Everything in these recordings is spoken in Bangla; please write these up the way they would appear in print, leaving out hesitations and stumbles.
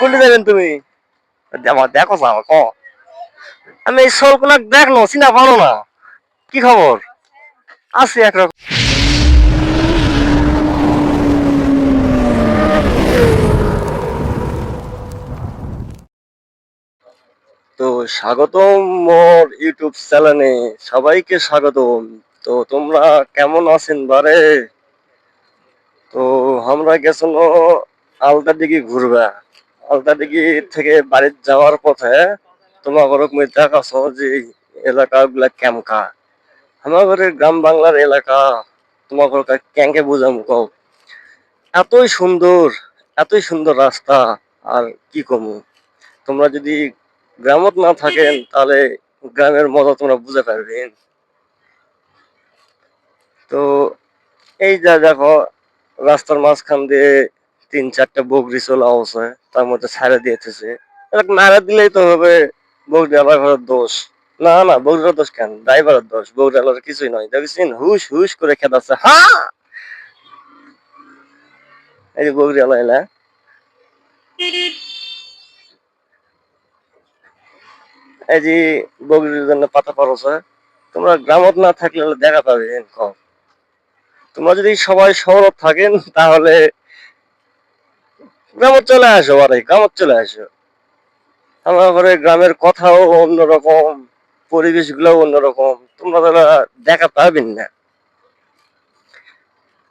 কোনটি যাবেন তুমি? আমার দেখো যাও ক। আমি এই শোলকোনা দেখলো চিনা পারো না। কি খবর? আছি একরকম। তো স্বাগতম মোর ইউটিউব চ্যানেলে। সবাইকে স্বাগতম। তো তোমরা কেমন আছেন বারে? তো আমরা গেছিল আলতা দিঘি ঘুরবা। আলতা দিঘি থেকে বাড়ি যাওয়ার পথে তোমার দেখাছো যে এলাকাগুলা কেমকা। আমার গ্রাম বাংলার এলাকা তোমার ক্যাঙ্কে বুঝামু কও। এতই সুন্দর, এতই সুন্দর রাস্তা। আর কি কমু, তোমরা যদি গ্রামত না থাকেন তাহলে গ্রামের মজা তোমরা বুঝে পারবেন। তো এই যা দেখো, রাস্তার মাঝখান দিয়ে তিন চারটা বগরি চলে আসছে, তার মধ্যে ছাড়া দিয়েছে। নাড়া দিলেই তো হবে বগরি আলার দোষ। না না, বগুড়ার দোষ কেন? ড্রাইভারের দোষ। বগুড়ার কিছুই নয়, দেখেছেন হুশ হুশ করে খেদাচ্ছে। হ্যাঁ, এই যে বগুড়ি আলা এলা। এই যে বগুড়ির জন্য পাতা পড়ছে। তোমরা গ্রামত না থাকলে দেখা পাবে কম। তোমরা যদি সবাই শহরত থাকেন তাহলে গ্রামত চলে আসো, আরে গ্রামত চলে আসো। আমার ঘরে গ্রামের কথাও অন্যরকম, পরিবেশ গুলাও অন্যরকম, তোমরা তারা দেখা পাবেন না।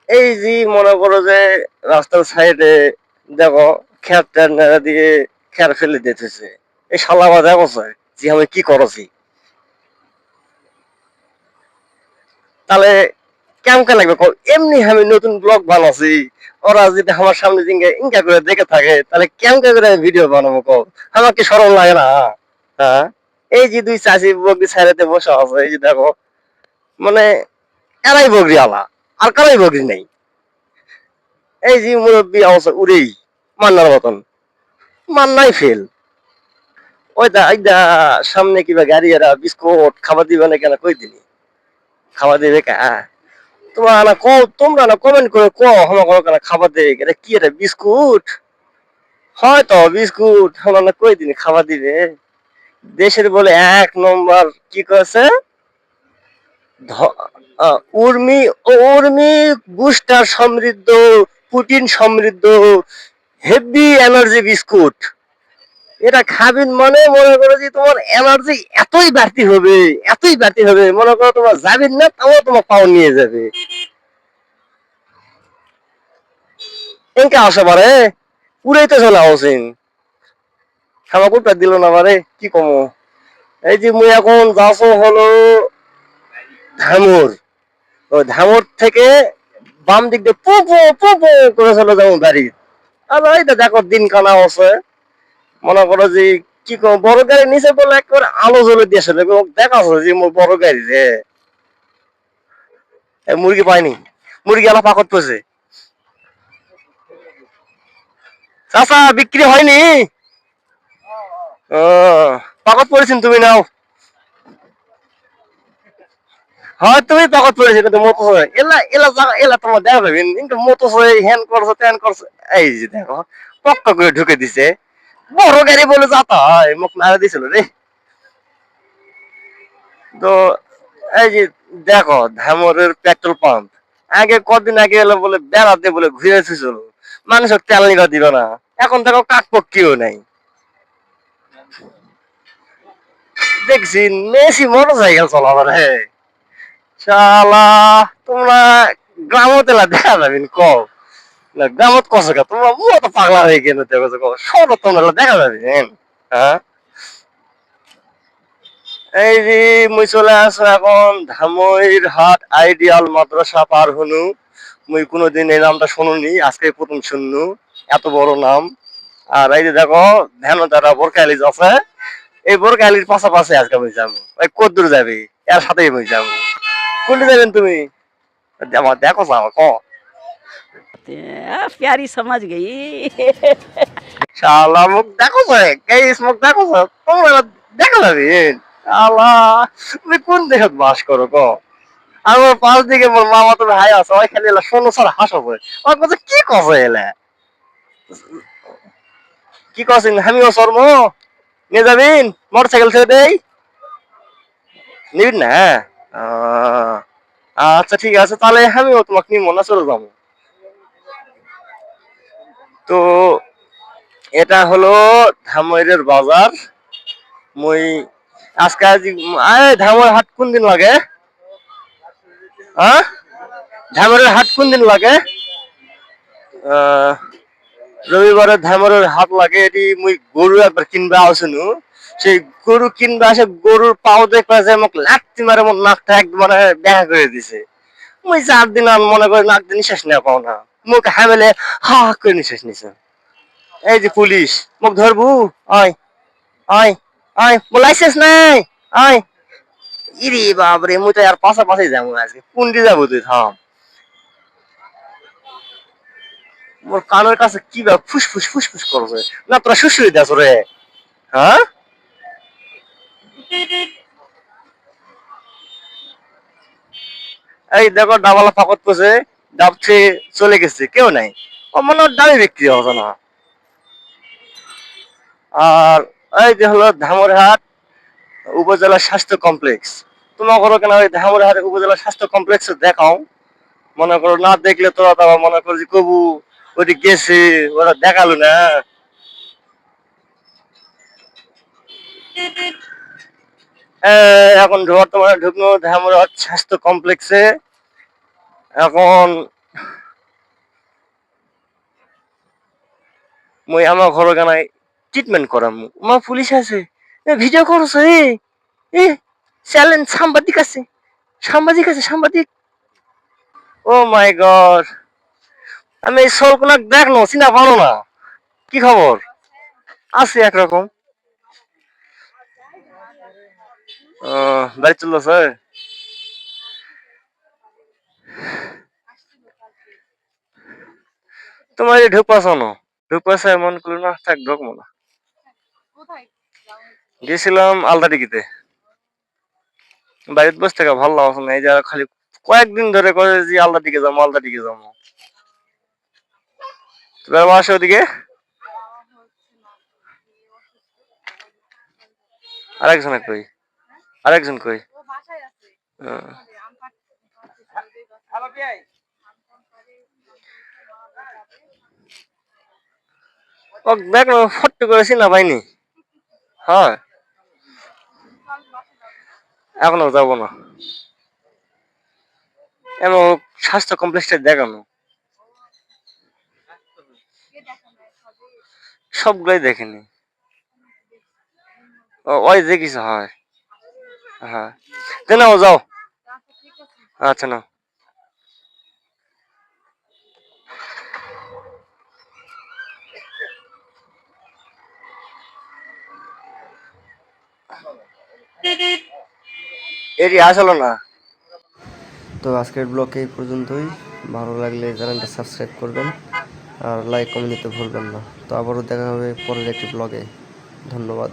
এই যে মনে করো যে রাস্তার সাইডে দেখো খের টের নেড়া দিয়ে খের ফেলে দিতেছে। এই শালা বাজা করছে যে আমি কি করছি। তাহলে কেমন লাগবে কও? এমনি আমি নতুন ব্লগ বানাচ্ছি, ওরা যদি আমার সামনে দিকে ইনকা করে দেখে থাকে তাহলে কেমন করে ভিডিও বানাবো কও? আমার কি শরম লাগে না? হ্যাঁ, এই যে দুই চাষি বগরি সাইডে বসে আছে, এই যে দেখো, মানে এরাই বগরি আলা, আর কারাই বগরি নেই। এই যে মুরব্বী অবস্থা উড়েই মান্নার মতন, মান্নাই ফেল। ওই দা এই দা সামনে কিবা গাড়ি এরা বিস্কুট খাবার দিবে না কেন? কই দিনি খাবার দিবে কা? তোমরা না কো, তোমরা না কমেন্ট করে কো আমার কোনো কেন খাবার দেবে, এটা কি, এটা বিস্কুট? হয়তো বিস্কুট আমরা না কই দিনি খাবার দিবে। দেশের বলে এক নম্বর কি করেছে, উর্মি, উর্মি বুস্টার সমৃদ্ধ, প্রোটিন সমৃদ্ধ, হেভি এনার্জি বিস্কুট। এটা খাবেন মানে মনে করো যে তোমার এনার্জি এতই বাড়তি হবে, এতই বাড়তি হবে, মনে করো তোমার যাবেন না তাও তোমার পাওয়ার নিয়ে যাবে। এনকে আসে পারে উড়াইতে চলে আসেন। খাওয়া কোনটা দিল না পারে কি কমো। এই যে মুই এখন যাচ্ছ হলো ধামুর। ওই ধামুর থেকে বাম দিক দিয়ে পুপু পুপু করে চলে যাবো বাড়ি। আর এই তো দেখো দিন কানা আছে, মনে করো যে কি কম, বড় গাড়ি নিচে বলে একবার আলো জ্বলে দিয়েছে, দেখা যে মোর বড় গাড়ি রে। মুরগি পাইনি, মুরগি আলা পাকত পড়ছে। চাচা বিক্রি হয়নি? ও, পাকত পড়েছেন তুমি নাও। হয় তুমি পাকত পড়েছে কিন্তু মতো এলা এলা এলা তোমার দেখা পাবেন কিন্তু মতো হ্যান করছো ত্যান করছো। এই যে দেখো পক্কা করে ঢুকে দিছে, বড় গাড়ি বলে যাতা হয়, মুখ নাড়া দিছিল রে। তো এই যে দেখো ধামরের পেট্রোল পাম্প, আগে কদিন আগে এলো বলে বেড়াতে বলে ঘুরে এসেছিল, মানুষের তেল নিবা দিল না। এখন দেখো কাকপক্ষীও নাই। দেখছি মেসি মোটর সাইকেল চলাবার হে। শালা, তোমরা গ্রামত এলা দেখা যাবেন কও না? গ্রামত কষ্ট কা তোমরা মতো পাগলা হয়ে গেলে দেখো কও শহর তোমরা এলা দেখা যাবেন? হ্যাঁ, এই যে মুই চলে আসো এখন ধামইর হাট আইডিয়াল মাদ্রাসা পার হনু। মুই কোনোদিন এই নামটা শুনুনি, আজকে প্রথম শুননু এত বড় নাম। আর এই যে দেখো ধ্যান যারা বোরকালিজ আছে, এই বোরকালির পাশাপাশি আজকে মুই যাবো। ওই কদ্দুর যাবি, এর সাথেই মুই যাবো। কোনটি যাবেন তুমি? আমার দেখো যাও ক। प्यारी समझ गई। শালা মুখ দেখো গাইস, মুখ দেখো তোমরা দেখা যাবে। শালা, তুমি কোন দেশত বাস করো ক? আমার পাশ দিকে মোর মামা তো ভাই আছে, ওই খালি এলা শোনো ছাড়া হাসো করে। ওর কাছে কি কছে এলা, কি করছেন আমিও শর্ম নিয়ে যাবেন মোটরসাইকেল ছেড়ে দেই নিবি না আহ, আচ্ছা ঠিক আছে তাহলে আমিও তোমাকে নিয়ে মনে চলে যাবো তো এটা হলো ধামইরের বাজার মই আজকে ধামইর হাট কোন দিন লাগে হ্যাঁ ধামইরের হাট কোন দিন লাগে আহ, রবিবারে ধামইরের হাট লাগে এটি মুই গরু একবার কিনবা আসেনু সেই গরু কিনবা আসে গরুর পাও দেখবা যে মোক লাত্তি মারে মোর নাকটা একদম মানে দেখা করে দিছে মুই 4 দিন আর মনে করি নাক দিন নিঃশ্বাস নেওয়া পাও না মুখ হামেলে হা হা করে নিঃশ্বাস নিছে এই যে পুলিশ মোক ধরবু আয় আয় আয় মোর লাইসেন্স নাই আয় ইরে বাপরে মুই তো আর পাশাপাশি যাবো আজকে কোনটি যাবো তুই থাম মোর কানের কাছে কি বা ফুসফুস ফুসফুস করছে না তোরা শুশুই দাস রে হ্যাঁ এই দেখো ডাবালা ফাকত করছে ডাবছে চলে গেছে কেউ নাই ও মনে হয় ডাবে বিক্রি হচ্ছে না আর এই যে হলো ধামরহাট উপজেলা স্বাস্থ্য কমপ্লেক্স তোমার করো কেন ওই ধামরহাট উপজেলা স্বাস্থ্য কমপ্লেক্স দেখাও মনে করো না দেখলে তোরা তো আবার মনে করো যে কবু ওটি গেছে ওরা দেখালো না এখন বর্তমানে ঢুকলো ধামরহাট স্বাস্থ্য কমপ্লেক্সে এখন মই আমার ঘর গানায় ট্রিটমেন্ট করাম মা পুলিশ আছে ভিডিও করছো এ চ্যালেঞ্জ সাংবাদিক ও মাই গড আমি এই সলকনাক দেখলো চিনা পারো না কি খবর আছে একরকম বাড়ি চললো স্যার তোমার এই ঢুকপাস না ঢুকপাস মন করলো না থাক ঢুকবো না গেছিলাম আলদাডিগিতে বাড়িতে বসে থাকা ভালো লাগছে না এই যে খালি কয়েকদিন ধরে করে যে আলদাডিকে যাবো তুমি আসো ওদিকে আরেকজন কই আরেকজন কই আহ, ও দেখ না ফট করেছি না পাইনি হ্যাঁ এখনো যাবো না এমন স্বাস্থ্য কমপ্লেক্সটা দেখানো সবগুলাই দেখেনি ওই যে কিছু হয় হ্যাঁ নাও যাও আচ্ছা না এটি আসলো না তো আজকের ব্লগ এই পর্যন্তই ভালো লাগলে চ্যানেলটা সাবস্ক্রাইব করবেন আর লাইক কমেন্ট দিতে ভুলবেন না তো আবারও দেখা হবে পরের একটি ব্লগে ধন্যবাদ